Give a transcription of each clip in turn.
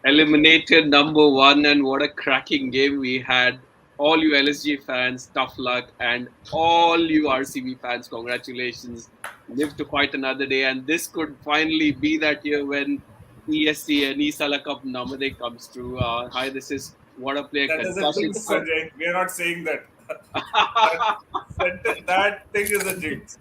Eliminated number one, and what a cracking game we had. All you LSG fans, tough luck, and all you RCB fans, congratulations. Live to fight another day, and this could finally be that year when ESC and Isala Cup Namade comes through. Hi, this is what a player That is a concussion jinx, sub. Sanjay. We are not saying that. That thing is a jinx.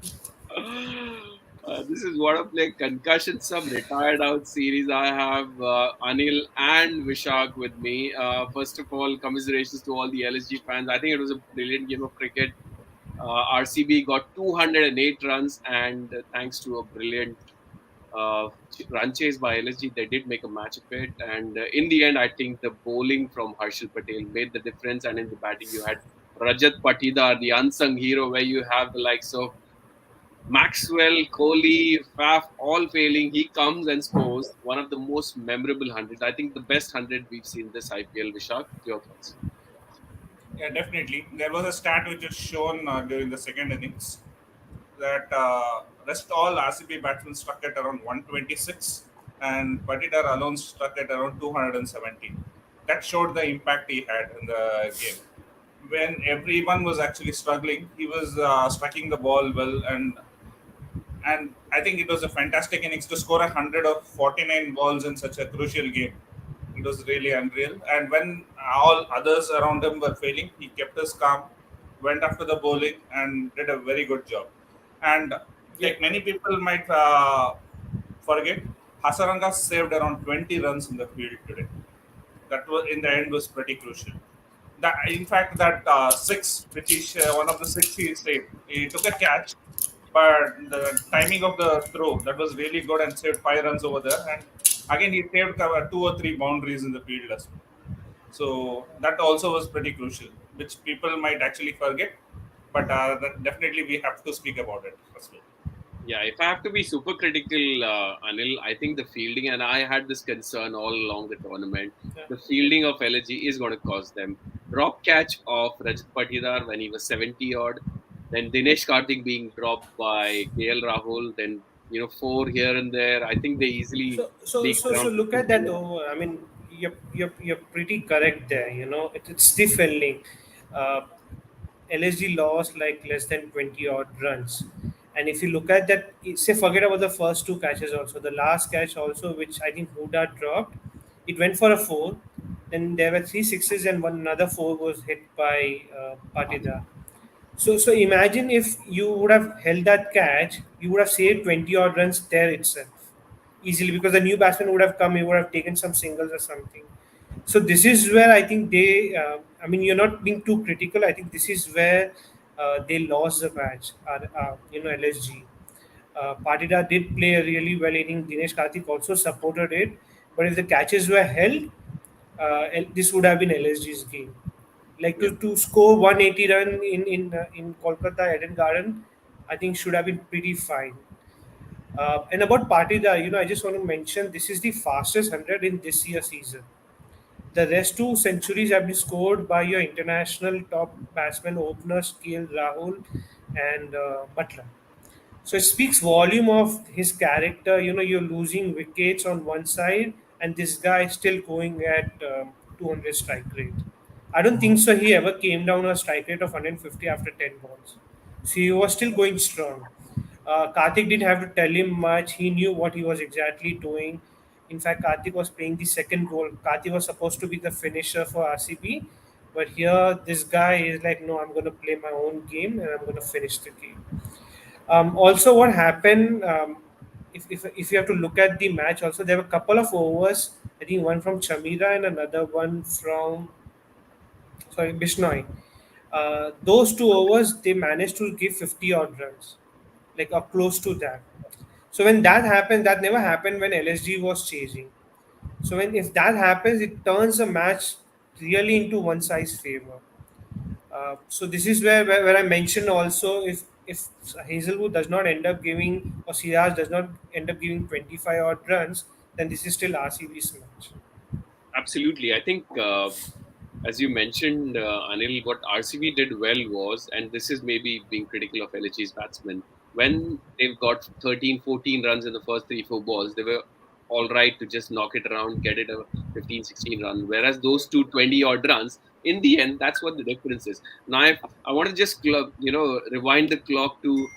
This is what a play concussion sub retired out series. I have Anil and Vishak with me. First of all, commiserations to all the LSG fans. I think it was a brilliant game of cricket. RCB got 208 runs, and thanks to a brilliant run chase by LSG, they did make a match of it. And in the end, I think the bowling from Harshal Patel made the difference. And in the batting, you had Rajat Patidar, the unsung hero, where you have the likes of Maxwell, Kohli, Faf, all failing. He comes and scores one of the most memorable hundreds. I think the best hundred we've seen this IPL. Vishak, your thoughts? Yeah, definitely. There was a stat which is shown during the second innings that rest all RCB batsmen struck at around 126 and Patidar alone struck at around 270. That showed the impact he had in the game. When everyone was actually struggling, he was striking the ball well, and I think it was a fantastic innings to score 149 balls in such a crucial game. It was really unreal. And when all others around him were failing, he kept us calm, went after the bowling, and did a very good job. And Yeah, like many people might forget, Hasaranga saved around 20 runs in the field today. That was in the end was pretty crucial. That in fact that six, which is one of the six he saved, he took a catch, but the timing of the throw that was really good and saved 5 runs over there. And again, he saved two or three boundaries in the field as well. So that also was pretty crucial, which people might actually forget, but that definitely we have to speak about it as well. Yeah, if I have to be super critical, Anil, I think the fielding, and I had this concern all along the tournament, yeah. the fielding of LSG is going to cost them. Drop catch of Rajat Patidar when he was 70 odd, then Dinesh Karthik being dropped by KL Rahul, then four here and there. I think they easily leaked So around look 50. at that over. I mean, you're pretty correct there. It's stiff ending. Uh, LSG lost like less than 20 odd runs. And if you look at that, say forget about the first two catches also. The last catch also, which I think Huda dropped, it went for a four. Then there were three sixes and one another four was hit by Patida. So imagine if you would have held that catch, you would have saved 20 odd runs there itself easily because the new batsman would have come, he would have taken some singles or something. So this is where I think they. I mean, you're not being too critical. I think this is where they lost the match. LSG. Patida did play a really well inning. Dinesh Karthik also supported it, but if the catches were held, this would have been LSG's game. Like Yeah. to score 180 run in Kolkata Eden Garden, I think should have been pretty fine. And about Patida, I just want to mention this is the fastest 100 in this year's season. The rest two centuries have been scored by your international top batsmen openers KL Rahul and Butler. So it speaks volume of his character. You're losing wickets on one side, and this guy is still going at 200 strike rate. I don't think so. He ever came down a strike rate of 150 after 10 balls. So he was still going strong. Karthik didn't have to tell him much. He knew what he was exactly doing. In fact, Karthik was playing the second role. Karthik was supposed to be the finisher for RCB, but here this guy is like, no, I'm going to play my own game and I'm going to finish the game. Also, what happened? If you have to look at the match, also there were a couple of overs. I think one from Chamira and another one from Bishnoi. Those two overs they managed to give 50 odd runs, like or close to that. So when that happened, that never happened when LSG was chasing. So when if that happens, it turns a match really into one size favor. So this is where I mentioned also if Hazelwood does not end up giving or Siraj does not end up giving 25 odd runs, then this is still RCB's match. Absolutely. I think, as you mentioned, Anil, what RCB did well was, and this is maybe being critical of LHG's batsmen, when they've got 13, 14 runs in the first three, four balls, they were all right to just knock it around, get it a 15, 16 run. Whereas those two 20 odd runs, in the end, that's what the difference is. Now, if I want to just, rewind the clock to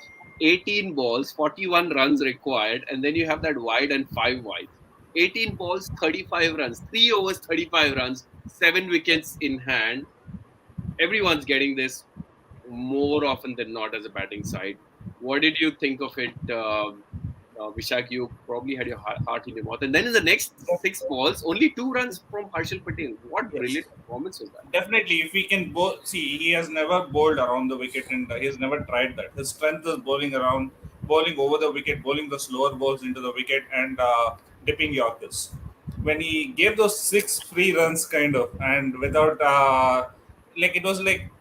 18 balls, 41 runs required, and then you have that wide and five wide. 18 balls, 35 runs, 3 overs, 35 runs, 7 wickets in hand. Everyone's getting this more often than not as a batting side. What did you think of it, Vishak? You probably had your heart in your mouth. And then in the next 6 balls, only 2 runs from Harshal Patel. What Yes. brilliant performance was that? Definitely, if he can bowl, see, he has never bowled around the wicket and he has never tried that. His strength is bowling around, bowling over the wicket, bowling the slower balls into the wicket, and dipping Yorkers. When he gave those 6 free runs, kind of, and without, like, it was like,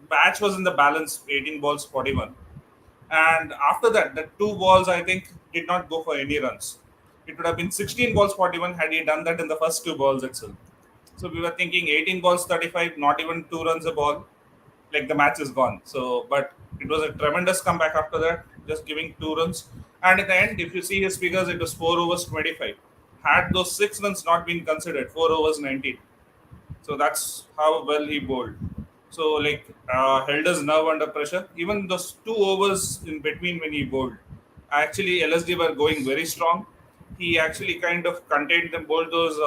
batch was in the balance, 18 balls, 41. And after that, the 2 balls, I think, did not go for any runs. It would have been 16 balls, 41 had he done that in the first 2 balls itself. So we were thinking 18 balls, 35, not even 2 runs a ball, like the match is gone. So, but it was a tremendous comeback after that, just giving 2 runs. And in the end, if you see his figures, it was 4 overs, 25. Had those 6 runs not been considered, 4 overs, 19. So that's how well he bowled. So, like, held his nerve under pressure. Even those 2 overs in between when he bowled, actually LSD were going very strong. He actually kind of contained them, bowled those,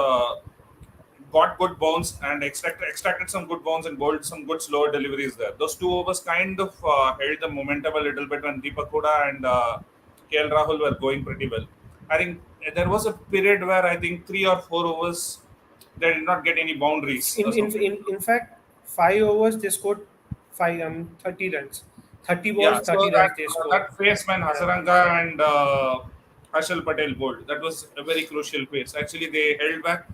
got good bounce and extracted some good bounce and bowled some good slower deliveries there. Those 2 overs kind of held the momentum a little bit when Deepak Huda and KL Rahul were going pretty well. I think there was a period where I think 3 or 4 overs they did not get any boundaries or something. In fact, 5 overs they scored 30 runs. 30 balls, Yeah, so 30 runs that they scored. that phase when Yeah. Hasaranga and Harshal Patel bowled, that was a very crucial phase. Actually, they held back,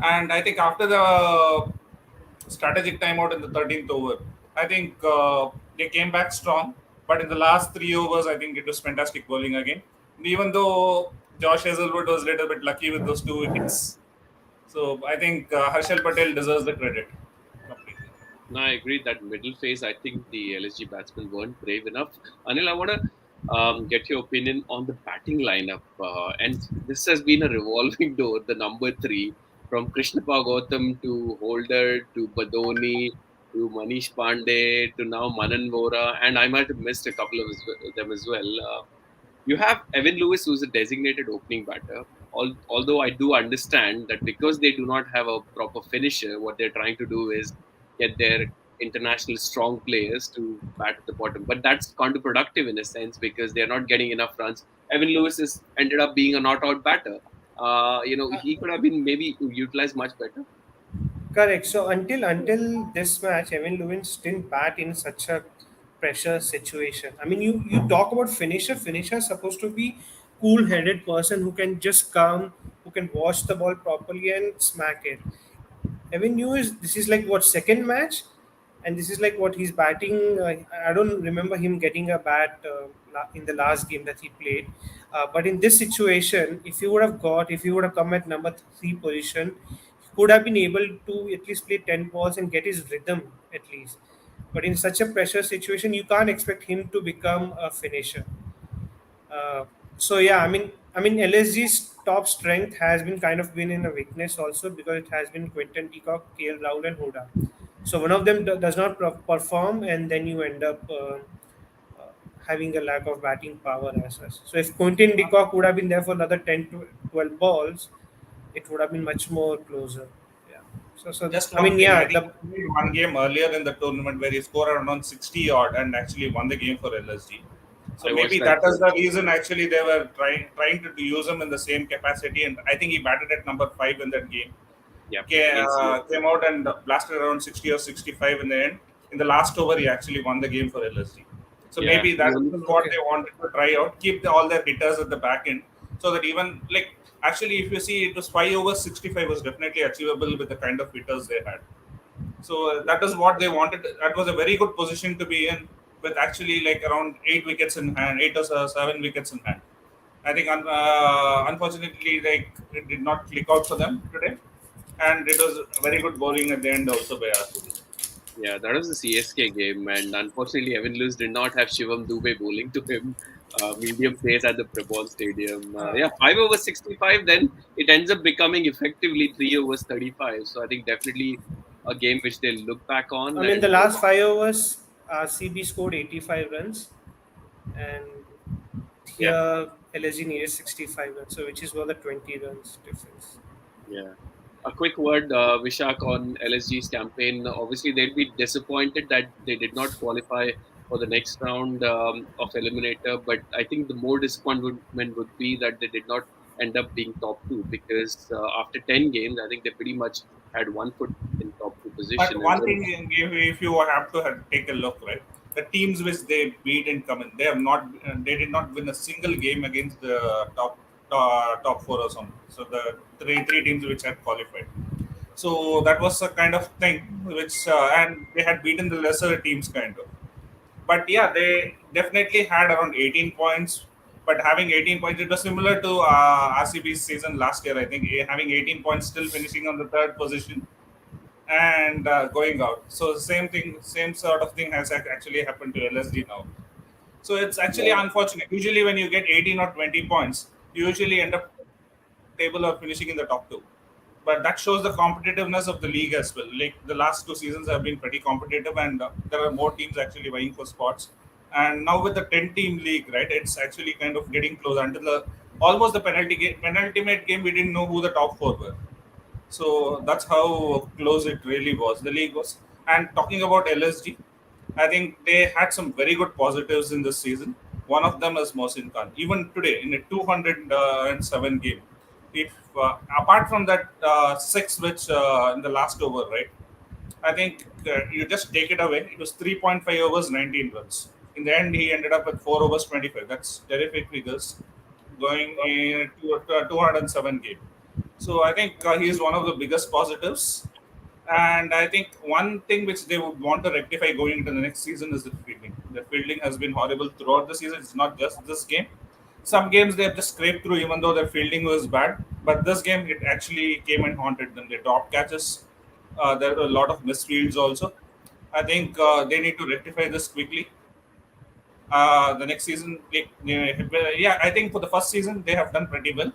and I think after the strategic timeout in the 13th over, I think they came back strong. But in the last 3 overs, I think it was fantastic bowling again. Even though Josh Hazelwood was a little bit lucky with those 2 wickets, so I think Harshal Patel deserves the credit completely. No, I agree that middle phase, I think the LSG batsmen weren't brave enough. Anil, I want to get your opinion on the batting lineup. And this has been a revolving door, the number three, from Krishnappa Gautam to Holder to Badoni to Manish Pandey to now Manan Vora. And I might have missed a couple of them as well. You have Evan Lewis, who's a designated opening batter. Although I do understand that because they do not have a proper finisher, what they're trying to do is get their international strong players to bat at the bottom. But that's counterproductive in a sense because they're not getting enough runs. Evan Lewis has ended up being a not-out batter. He could have been maybe utilized much better. Correct. So until this match, Evan Lewis didn't bat in such a pressure situation. I mean, you talk about finisher. Finisher is supposed to be cool-headed person who can just come, who can watch the ball properly and smack it. Evan News, this is like what second match, and this is like what he's batting. I don't remember him getting a bat in the last game that he played. But in this situation, if he would have come at number three position, he could have been able to at least play 10 balls and get his rhythm at least. But in such a pressure situation, you can't expect him to become a finisher. Uh, so yeah, LSG's top strength has been kind of been in a weakness also because it has been Quinton Peacock, KL Rahul, and Huda. So one of them does not perform, and then you end up having a lack of batting power as such. So if Quinton Peacock would have been there for another 10 to 12 balls, it would have been much more closer. Yeah. Just I one mean, thing, I yeah, think he played one game earlier in the tournament where he scored around 60 odd and actually won the game for LSG. So I watched maybe that that is too. the reason actually they were trying to use him in the same capacity. And I think he batted at number 5 in that game. Yeah, against CSK. Came out and blasted around 60 or 65 in the end. In the last over, he actually won the game for LSG. So Yeah, maybe he that only is what okay. they wanted to try out. Keep all their hitters at the back end, so that even like actually, if you see, it was 5 overs 65 was definitely achievable with the kind of hitters they had. So that is what they wanted. That was a very good position to be in, with actually like around 8 wickets in hand, 8 or 7 wickets in hand. I think unfortunately, like it did not click out for them today, and it was very good bowling at the end also by RCB. Yeah, that was the CSK game, and unfortunately, Evan Lewis did not have Shivam Dubey bowling to him. medium pace at the Prebon Stadium. Uh, Yeah, 5 over 65. Then it ends up becoming effectively 3 over 35. So I think definitely a game which they'll look back I on. mean, the And last 5 overs, RCB scored 85 runs, and yeah, here LSG needed 65 runs, so which is worth the 20 runs difference. yeah. A quick word, Vishak, on LSG's campaign. Obviously, they'd be disappointed that they did not qualify for the next round of Eliminator. But I think the more disappointment would be that they did not end up being top two, because after 10 games, I think they pretty much had one foot in top two position. But And one then, thing, if you have to take a look, right, the teams which they beat in Cummins, they did not win a single game against the top four or something. So the three teams which had qualified. So that was a kind of thing which, and they had beaten the lesser teams kind of. But yeah, they definitely had around 18 points. But having 18 points, it was similar to RCB's season last year. I think having 18 points, still finishing on the third position and going out. So same thing, same sort of thing has actually happened to LSD now. So it's actually yeah, unfortunate. Usually, when you get 18 or 20 points, you usually end up table or finishing in the top two. But that shows the competitiveness of the league as well. Like the last two seasons have been pretty competitive, and there are more teams actually vying for spots. And now with the 10-team league, right, it's actually kind of getting close until the almost the penultimate game. We didn't know who the top four were. So that's how close it really was. The league was. And talking about LSG, I think they had some very good positives in this season. One of them is Mohsin Khan. Even today, in a 207 game, if apart from that six which in the last over, right? I think you just take it away. It was 3.5 overs, 19 runs. In the end, he ended up with 4 overs, 25. That's terrific figures going in to a 207 game. So I think he is one of the biggest positives. And I think one thing which they would want to rectify going into the next season is the fielding. The fielding has been horrible throughout the season. It's not just this game. Some games they have just scraped through, even though their fielding was bad. But this game, it actually came and haunted them. They dropped catches. There were a lot of misfields also. I think they need to rectify this quickly. The next season, yeah, I think for the first season they have done pretty well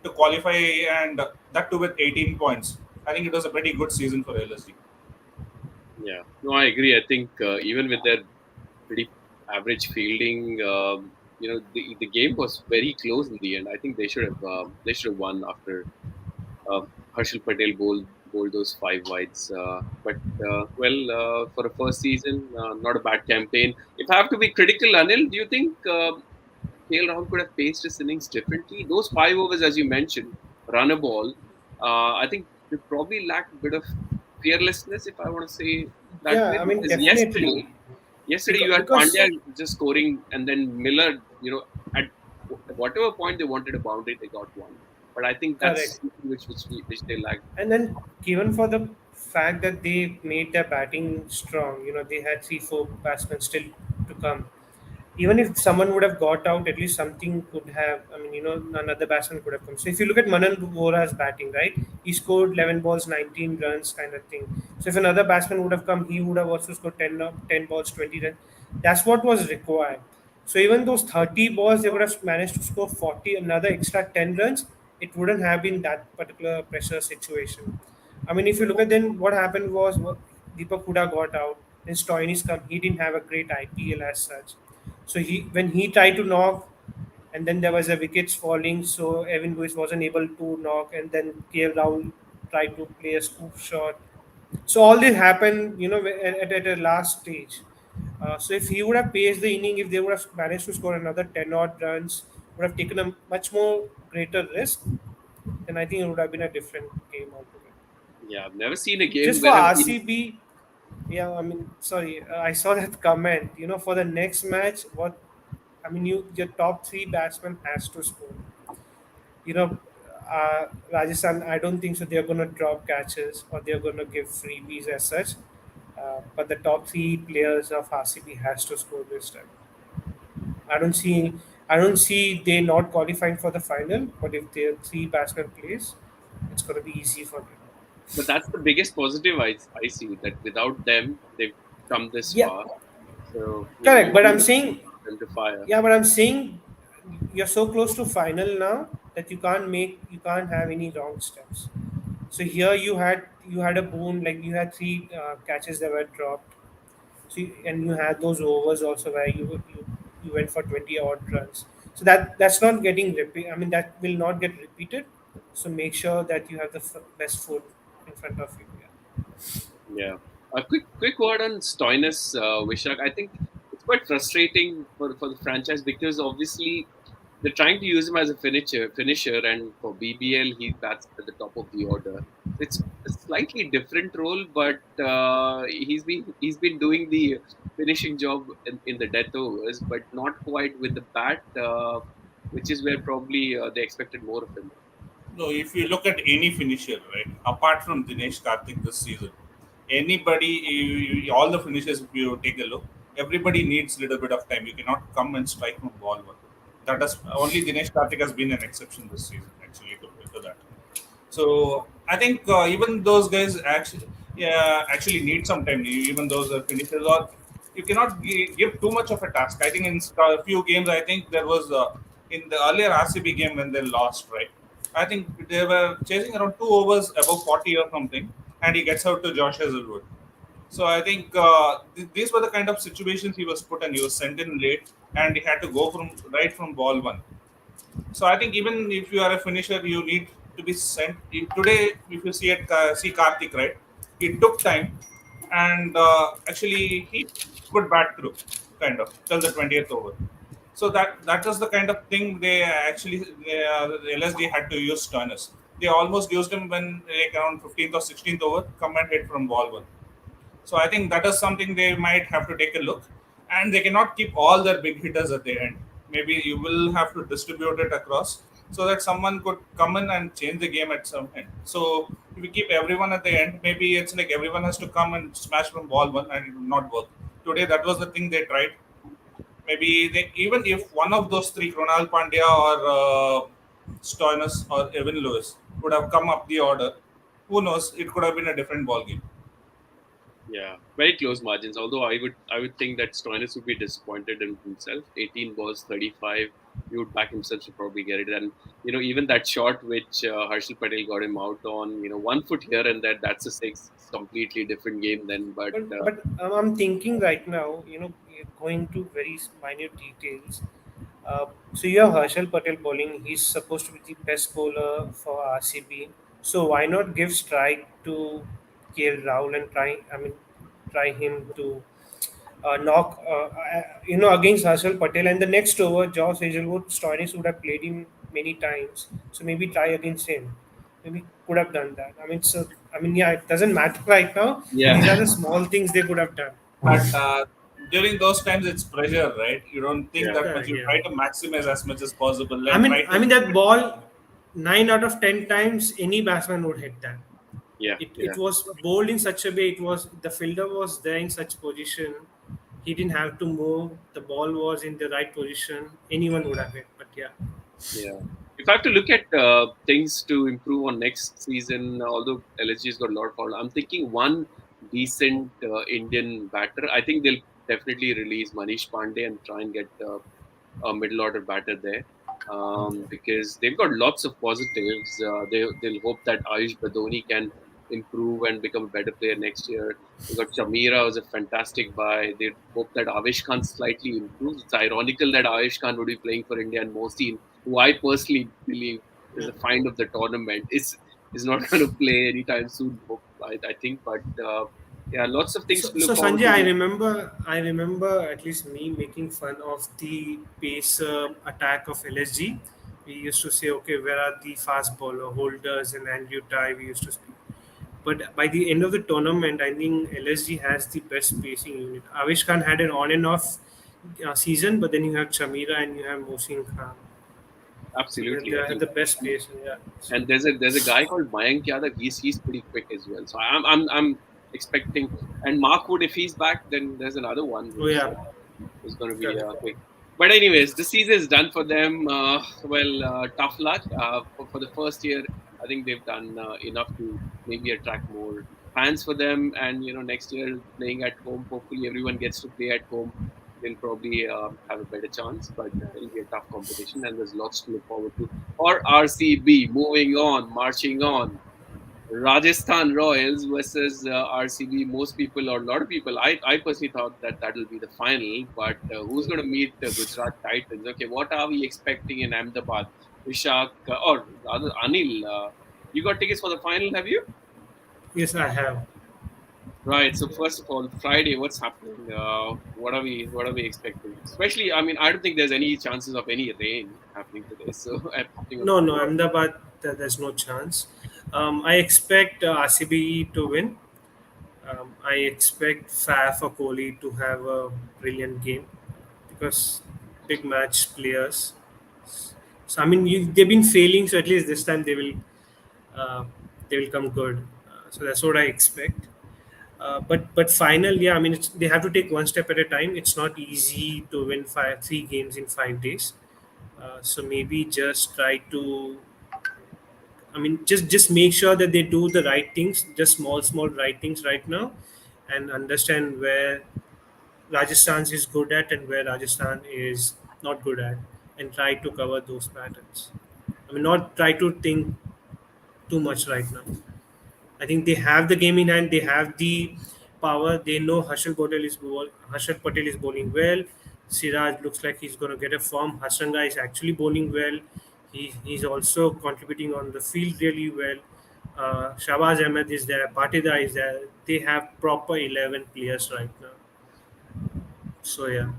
to qualify, and that too with 18 points. I think it was a pretty good season for LSD. yeah. No, I agree. I think even with their pretty average fielding, the game was very close in the end. I think they should have won after uh, Harshal Patel bowled those five wides. But for a first season, not a bad campaign. If I have to be critical, Anil, do you think KL Rahul could have paced his innings differently? Those 5 overs, as you mentioned, run a ball. I think they probably lacked a bit of fearlessness, if I want to say that way. Yeah, I mean, Because definitely. yesterday you had Because Pandya just scoring, and then Miller, at whatever point they wanted a boundary, they got one. But I think that's correct. something which they lacked. And then given for the fact that they made their batting strong, they had 3, 4 batsmen still to come. Even if someone would have got out, at least something could have. I mean, another batsman could have come. So if you look at Manan Vora's batting, right, he scored 11 balls, 19 runs, kind of thing. So if another batsman would have come, he would have also scored 10 balls, 20 runs. That's what was required. So even those 30 balls, they would have managed to score 40, another extra 10 runs. It wouldn't have been that particular pressure situation. I mean, if you look at then what happened was Deepak Huda got out, then Stoinis come. He didn't have a great IPL as such. So when he tried to knock, and then there was a wickets falling, so Evan Lewis wasn't able to knock, and then KL Rahul tried to play a scoop shot. So all this happened, at a last stage. So if he would have paced the inning, if they would have managed to score another 10 odd runs, would have taken a much more greater risk, then I think it would have been a different game altogether. Yeah, I've never seen a game Just for where a team. RCB, yeah, I mean, sorry, I saw that comment. For the next match, I mean, your top three batsmen has to score. You know, Rajasthan, I don't think so. They're going to drop catches or they're going to give freebies as such. But the top three players of RCB has to score this time. I don't see, I don't see they not qualifying for the final. But if their three batsmen plays, it's going to be easy for them. But that's the biggest positive I see, that without them they've come this Yeah, far. So correct. we'll But see I'm what saying them to fire. Yeah, but I'm saying you're so close to final now that you can't have any wrong steps. So here you had a boon, like you had three catches that were dropped. So and you had those overs also where you went for 20 odd runs. So that's not getting repeat. I mean that will not get repeated. So make sure that you have the best foot in front of you. Yeah. Yeah. A quick word on Stoinis, Vishak. I think it's quite frustrating for the franchise because obviously they're trying to use him as a finisher, and for BBL he bats at the top of the order. It's a slightly different role, but he's been doing the finishing job in the death overs, but not quite with the bat, which is where probably they expected more of him. No, if you look at any finisher, right, apart from Dinesh Karthik this season, anybody, all the finishers, if you take a look, everybody needs a little bit of time. You cannot come and strike from ball one. That is only Dinesh Karthik has been an exception this season, actually, to that. So I think even those guys actually, yeah, actually need some time. Even those finishers, or you cannot give too much of a task. I think in a few games, I think there was in the earlier RCB game when they lost, right? I think they were chasing around 2 overs above 40 or something, and he gets out to Josh Hazelwood. So I think these were the kind of situations he was put, and he was sent in late, and he had to go from right from ball one. So I think even if you are a finisher, you need to be sent. Today, if you see Karthik, right, it took time, and actually he could bat through kind of till the 20th over. So that was the kind of thing the LSD had to use Turners. They almost used him when like around 15th or 16th over, come and hit from ball one. So I think that is something they might have to take a look, and they cannot keep all their big hitters at the end. Maybe you will have to distribute it across so that someone could come in and change the game at some end. So if you keep everyone at the end, maybe it's like everyone has to come and smash from ball one, and it will not work. Today, that was the thing they tried. Maybe even if one of those three, Kronal Pandya or Stoinis or Evan Lewis, would have come up the order, who knows? It could have been a different ball game. Yeah, very close margins. Although I would think that Stoinis would be disappointed in himself. 18 balls, 35. He would back himself to probably get it. And even that shot which Harshal Patel got him out on, 1 foot here and there, that's a six. It's completely different game then. But I'm thinking right now, going to very minute details. So you have Harshal Patel bowling. He's supposed to be the best bowler for RCB. So why not give strike to KL Rahul and try him to knock, against Harshal Patel. And the next over, Josh Hazelwood, Stoinis would have played him many times. So maybe try against him. Maybe could have done that. Yeah, it doesn't matter right now. These are yeah, the small things they could have done. But during those times, it's pressure, right? You don't think yeah, that much. Correct, You yeah. try to maximize as much as possible and try I to. mean that ball, 9 out of 10 times, any batsman would hit that. yeah, It yeah, was bowled in such a way. It was the fielder was there in such position. He didn't have to move. The ball was in the right position. Anyone would have hit. But yeah, yeah. If I have to look at things to improve on next season, although LSG's got a lot of power, I'm thinking one decent Indian batter. I think they'll definitely release Manish Pandey and try and get a middle order batter there, because they've got lots of positives. They'll hope that Ayush Badoni can improve and become a better player next year. They got Chamira was a fantastic buy. They hope that Avish Khan slightly improves. It's ironical that Avish Khan would be playing for India, and Mohsin, who I personally believe is yeah. the find of the tournament, is not going to play anytime soon. I think, but yeah, lots of things to So look forward Sanjay, to. I remember at least me making fun of the pace attack of LSG. We used to say, okay, where are the fast bowler holders and Andrew Ty? We used to speak. But by the end of the tournament, I think LSG has the best pacing unit. Avish Khan had an on and off season, but then you have Chamira and you have Mohsin Khan. So Absolutely, they I have think. the best pace. Yeah. So, And there's a guy called Mayank Yadav. He's pretty quick as well. So I'm expecting. And Mark Wood, if he's back, then there's another one oh who's yeah, who's going to be correct. quick. But anyways, the season is done for them. Tough luck for the first year. I think they've done enough to maybe attract more fans for them. And next year playing at home, hopefully everyone gets to play at home. they'll probably have a better chance, but it'll be a tough competition, and there's lots to look forward to. For RCB, moving on, marching on. Rajasthan Royals versus RCB. Most people, or a lot of people, I personally thought that that will be the final, but who's going to meet Gujarat Titans? Okay, what are we expecting in Ahmedabad? Vishak, or rather Anil, you got tickets for the final, have you? Yes, I have. Right. So first of all, Friday, what's happening? What are we expecting? Especially, I mean, I don't think there's any chances of any rain happening today. So happening on No, no, Friday. Ahmedabad, there's no chance. I expect RCB to win. I expect Faf or Kohli to have a brilliant game because big match players. So I mean, they've been failing, so at least this time uh, they will come good. So that's what I expect. But final, yeah, I mean, they have to take one step at a time. It's not easy to win 3 games in 5 days. So maybe just try to, I mean, just make sure that they do the right things, just small right things right now, and understand where Rajasthan is good at and where Rajasthan is not good at, and try to cover those patterns. I mean, not try to think too much right now. I think they have the game in hand. They have the power. They know Harshal Patel is bowling well. Siraj looks like he's going to get a form. Hasranga is actually bowling well. He's also contributing on the field really well. Shahbaz Ahmed is there. Patida is there. They have proper 11 players right now. So yeah.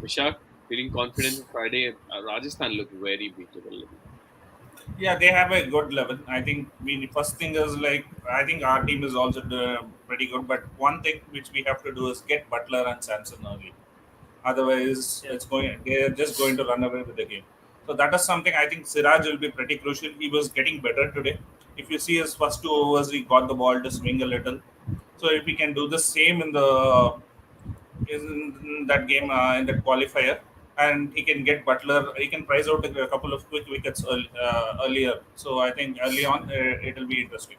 Vishak, feeling confident for Friday. Rajasthan look very beatable. Yeah, they have a good level. I think we first thing is like I think our team is also pretty good. But one thing which we have to do is get Butler and Samson early. Otherwise, Yeah. it's going. They're just going to run away with the game. So that is something I think Siraj will be pretty crucial. He was getting better today. If you see his first 2 overs, he got the ball to swing a little. So if he can do the same in that game in that qualifier, and he can get Butler, he can price out a couple of quick wickets earlier. So I think early on it will be interesting.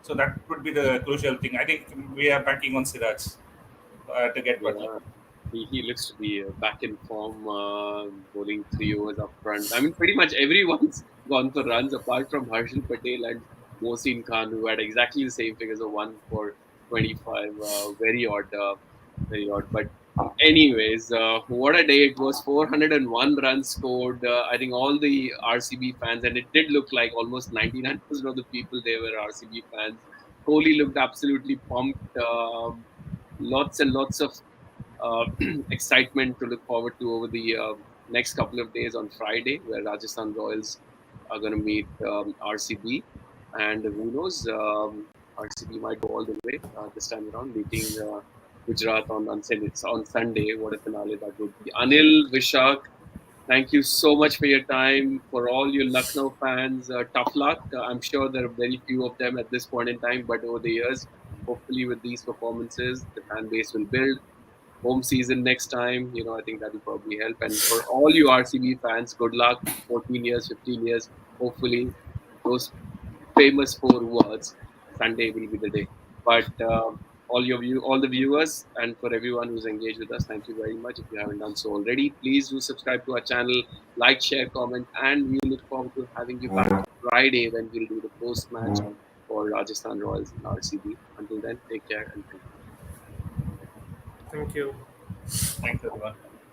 So that would be the crucial thing. I think we are banking on Siraj to get Butler. Yeah, he looks to be back in form, bowling 3 overs up front. I mean, pretty much everyone's gone for runs apart from Harshal Patel and Mohsin Khan, who had exactly the same figures of 1 for 25. Very odd, very odd. But anyways, what a day it was! 401 runs scored. I think all the RCB fans, and it did look like almost 99% of the people there were RCB fans. Kohli looked absolutely pumped. Lots and lots of uh, excitement to look forward to over the next couple of days on Friday, where Rajasthan Royals are going to meet RCB. And who knows, RCB might go all the way this time around, meeting Gujarat on Sunday. What a finale that would be. Anil, Vishak, thank you so much for your time. For all you Lucknow fans, tough luck. I'm sure there are very few of them at this point in time, but over the years, hopefully with these performances, the fan base will build home season next time. I think that'll probably help. And for all you RCB fans, good luck. 14 years, 15 years. Hopefully, those famous 4 words, Sunday will be the day. But all the viewers, and for everyone who's engaged with us, thank you very much. If you haven't done so already, please do subscribe to our channel, like, share, comment, and we look forward to having you back Friday when we'll do the post match for Rajasthan Royals and RCB. Until then, take care and thank you. Thank you. Thanks everyone.